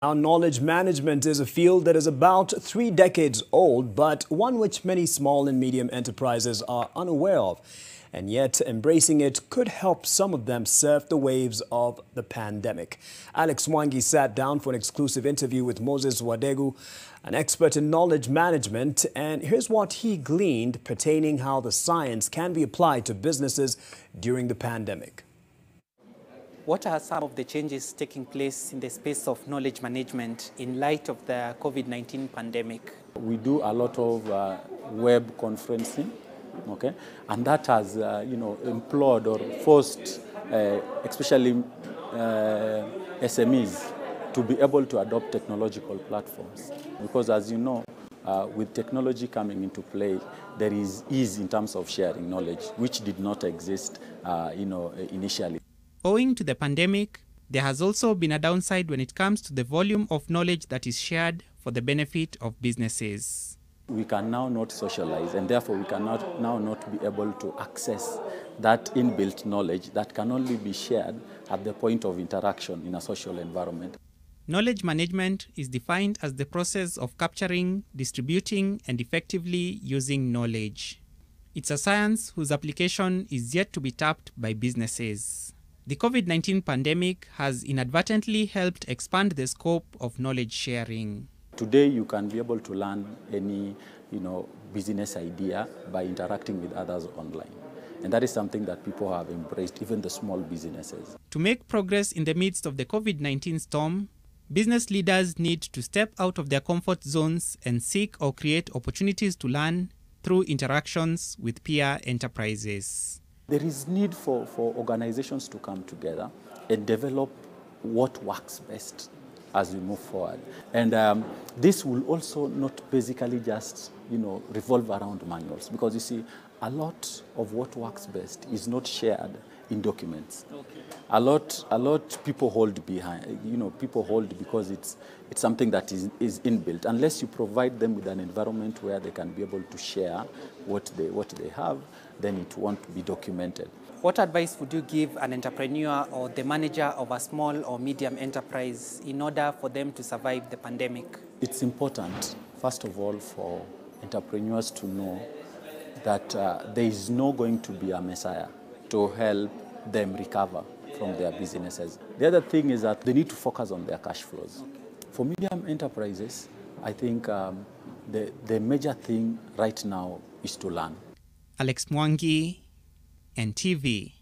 Now, knowledge management is a field that is about 3 decades old, but one which many small and medium enterprises are unaware of. And yet, embracing it could help some of them surf the waves of the pandemic. Alex Mwangi sat down for an exclusive interview with Moses Wadeguh, an expert in knowledge management, and here's what he gleaned pertaining how the science can be applied to businesses during the pandemic. What are some of the changes taking place in the space of knowledge management in light of the Covid-19 pandemic? We do a lot of web conferencing, okay, and that has, implored or forced, especially SMEs, to be able to adopt technological platforms. Because, as you know, with technology coming into play, there is ease in terms of sharing knowledge, which did not exist, initially. Owing to the pandemic, there has also been a downside when it comes to the volume of knowledge that is shared for the benefit of businesses. We can now not socialize, and therefore we cannot now not be able to access that inbuilt knowledge that can only be shared at the point of interaction in a social environment. Knowledge management is defined as the process of capturing, distributing, and effectively using knowledge. It's a science whose application is yet to be tapped by businesses. The COVID-19 pandemic has inadvertently helped expand the scope of knowledge sharing. Today, you can be able to learn any, business idea by interacting with others online. And that is something that people have embraced, even the small businesses. To make progress in the midst of the COVID-19 storm, business leaders need to step out of their comfort zones and seek or create opportunities to learn through interactions with peer enterprises. There is need for organizations to come together and develop what works best as we move forward. And this will also not basically just, revolve around manuals, because you see, a lot of what works best is not shared in documents. Okay. A lot people hold behind, people hold because it's something that is inbuilt. Unless you provide them with an environment where they can be able to share what they have, then it won't be documented. What advice would you give an entrepreneur or the manager of a small or medium enterprise in order for them to survive the pandemic? It's important, first of all, for entrepreneurs to know that there is not going to be a messiah to help them recover from their businesses. The other thing is that they need to focus on their cash flows. Okay. For medium enterprises, I think the major thing right now is to learn. Alex Mwangi, NTV.